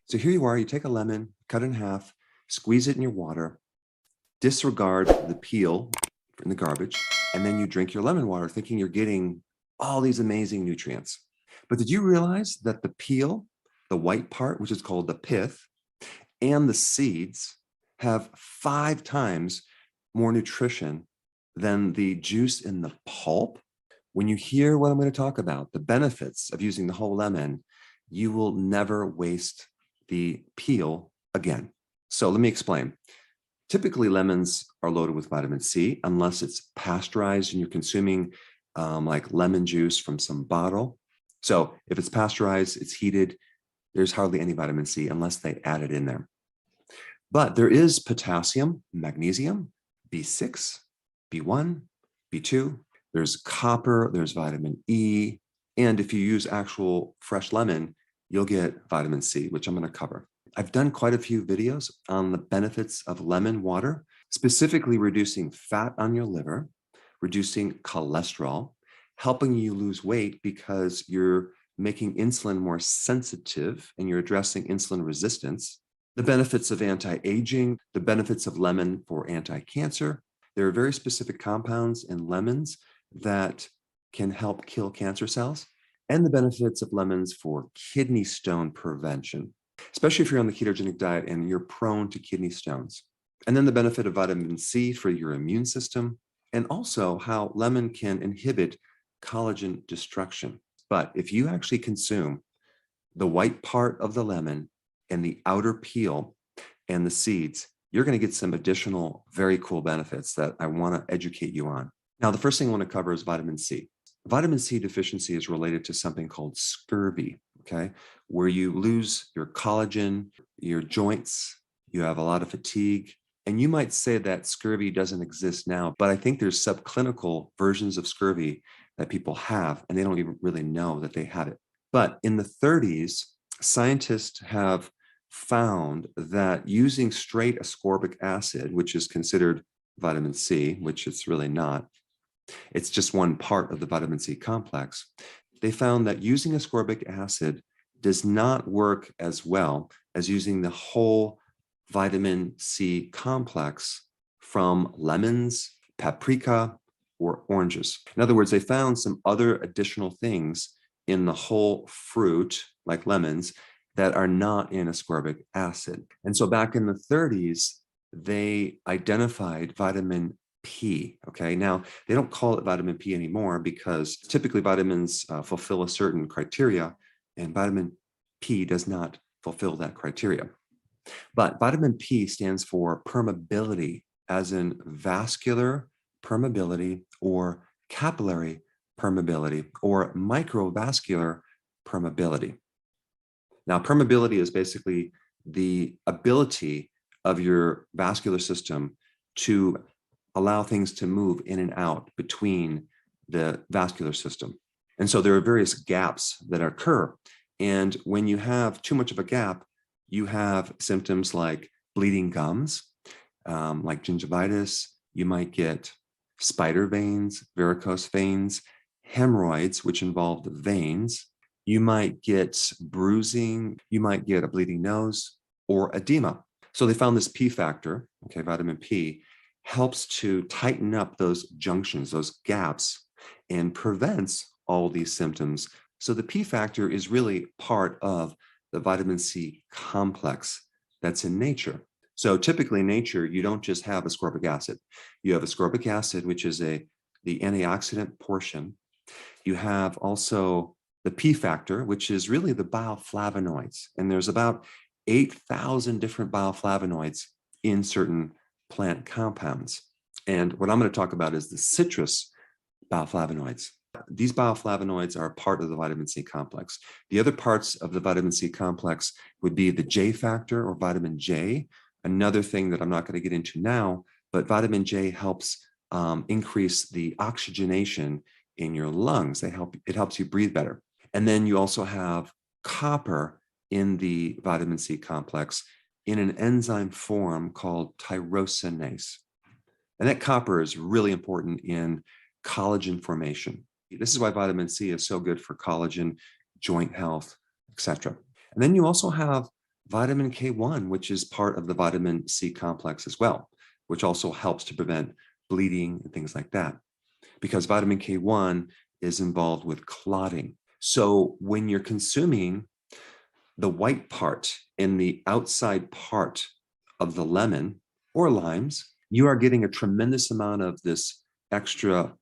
So here you are, you take a lemon, cut it in half, squeeze it in your water, disregard the peel in the garbage, and then you drink your lemon water thinking you're getting all these amazing nutrients. But did you realize that the peel, the white part, which is called the pith, and the seeds have 5 times more nutrition than the juice in the pulp? When you hear what I'm going to talk about, the benefits of using the whole lemon, you will never waste the peel again. So let me explain. Typically, lemons are loaded with vitamin C unless it's pasteurized and you're consuming like lemon juice from some bottle. So if it's pasteurized, it's heated, there's hardly any vitamin C unless they add it in there. But there is potassium, magnesium, B6, B1, B2. There's copper, there's vitamin E. And if you use actual fresh lemon, you'll get vitamin C, which I'm going to cover. I've done quite a few videos on the benefits of lemon water, specifically reducing fat on your liver, reducing cholesterol, helping you lose weight because you're making insulin more sensitive and you're addressing insulin resistance, the benefits of anti-aging, the benefits of lemon for anti-cancer. There are very specific compounds in lemons that can help kill cancer cells, and the benefits of lemons for kidney stone prevention, especially if you're on the ketogenic diet and you're prone to kidney stones. And then the benefit of vitamin C for your immune system, and also how lemon can inhibit collagen destruction. But if you actually consume the white part of the lemon and the outer peel and the seeds, you're going to get some additional very cool benefits that I want to educate you on. Now, the first thing I want to cover is vitamin C. Vitamin C deficiency is related to something called scurvy, okay, where you lose your collagen, your joints, you have a lot of fatigue, and you might say that scurvy doesn't exist now, but I think there's subclinical versions of scurvy that people have, and they don't even really know that they have it. But in the 30s, scientists have found that using straight ascorbic acid, which is considered vitamin C, which it's really not, it's just one part of the vitamin C complex. They found that using ascorbic acid does not work as well as using the whole vitamin C complex from lemons, paprika, or oranges. In other words, they found some other additional things in the whole fruit, like lemons, that are not in ascorbic acid. And so back in the 30s, they identified vitamin P, okay? Now, they don't call it vitamin P anymore because typically vitamins fulfill a certain criteria, and vitamin P does not fulfill that criteria. But vitamin P stands for permeability, as in vascular permeability or capillary permeability or microvascular permeability. Now, permeability is basically the ability of your vascular system to allow things to move in and out between the vascular system. And so there are various gaps that occur. And when you have too much of a gap, you have symptoms like bleeding gums, like gingivitis. You might get spider veins, varicose veins, hemorrhoids, which involve the veins. You might get bruising. You might get a bleeding nose or edema. So they found this P factor, okay, vitamin P, helps to tighten up those junctions, those gaps, and prevents all these symptoms. So the P factor is really part of the vitamin C complex that's in nature. So typically in nature, you don't just have ascorbic acid. You have ascorbic acid, which is the antioxidant portion. You have also the P factor, which is really the bioflavonoids. And there's about 8,000 different bioflavonoids in certain plant compounds. And what I'm going to talk about is the citrus bioflavonoids. These bioflavonoids are a part of the vitamin C complex. The other parts of the vitamin C complex would be the J factor or vitamin J, another thing that I'm not going to get into now, but vitamin J helps increase the oxygenation in your lungs. It helps you breathe better. And then you also have copper in the vitamin C complex in an enzyme form called tyrosinase. And that copper is really important in collagen formation. This is why vitamin C is so good for collagen, joint health, etc. And then you also have vitamin K1, which is part of the vitamin C complex as well, which also helps to prevent bleeding and things like that, because vitamin K1 is involved with clotting. So when you're consuming the white part in the outside part of the lemon or limes, you are getting a tremendous amount of this extra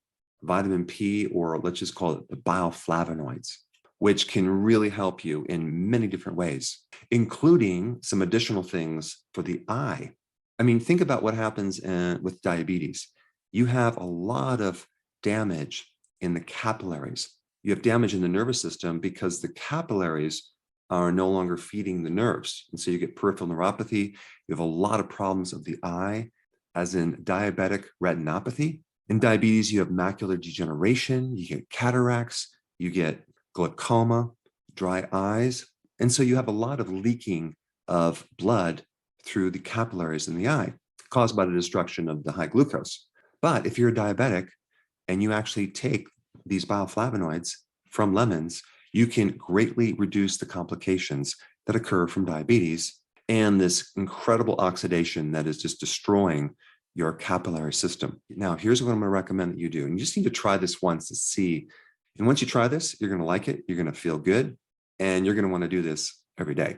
vitamin P, or let's just call it the bioflavonoids, which can really help you in many different ways, including some additional things for the eye. I mean, think about what happens with diabetes. You have a lot of damage in the capillaries. You have damage in the nervous system because the capillaries are no longer feeding the nerves. And so you get peripheral neuropathy. You have a lot of problems of the eye, as in diabetic retinopathy. In diabetes, you have macular degeneration, you get cataracts, you get glaucoma, dry eyes. And so you have a lot of leaking of blood through the capillaries in the eye, caused by the destruction of the high glucose. But if you're a diabetic and you actually take these bioflavonoids from lemons, you can greatly reduce the complications that occur from diabetes and this incredible oxidation that is just destroying your capillary system. Now, here's what I'm going to recommend that you do. And you just need to try this once to see. And once you try this, you're going to like it. You're going to feel good. And you're going to want to do this every day.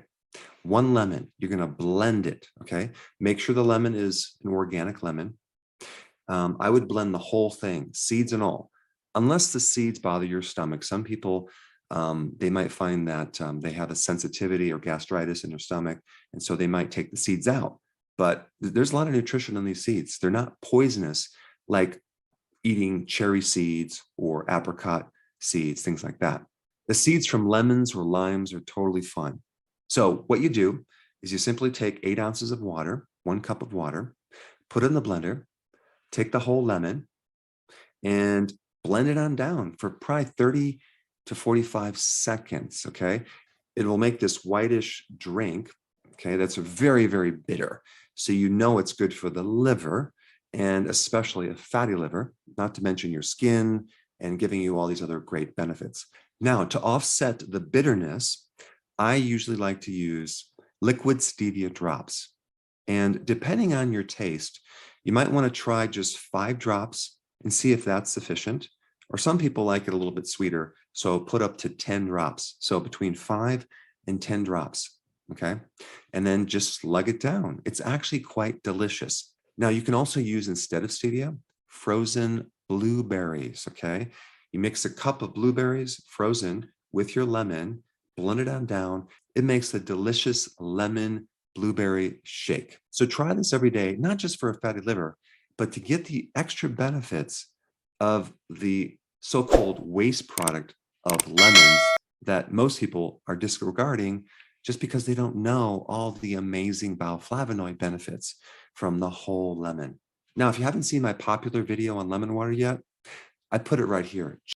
1 lemon, you're going to blend it. Okay. Make sure the lemon is an organic lemon. I would blend the whole thing, seeds and all, unless the seeds bother your stomach. Some people, they might find that they have a sensitivity or gastritis in their stomach. And so they might take the seeds out. But there's a lot of nutrition in these seeds. They're not poisonous like eating cherry seeds or apricot seeds, things like that. The seeds from lemons or limes are totally fine. So what you do is you simply take 8 ounces of water, 1 cup of water, put it in the blender, take the whole lemon and blend it on down for probably 30 to 45 seconds, okay? It will make this whitish drink, okay, that's very, very bitter. So you know it's good for the liver, and especially a fatty liver, not to mention your skin and giving you all these other great benefits. Now, to offset the bitterness, I usually like to use liquid stevia drops. And depending on your taste, you might want to try just 5 drops and see if that's sufficient. Or some people like it a little bit sweeter, so put up to 10 drops. So between 5 and 10 drops, okay? And then just slug it down. It's actually quite delicious. Now, you can also use, instead of stevia, frozen blueberries, okay? You mix a cup of blueberries frozen with your lemon, blend it on down. It makes a delicious lemon blueberry shake. So try this every day, not just for a fatty liver, but to get the extra benefits of the so-called waste product of lemons that most people are disregarding just because they don't know all the amazing bioflavonoid benefits from the whole lemon. Now, if you haven't seen my popular video on lemon water yet, I put it right here.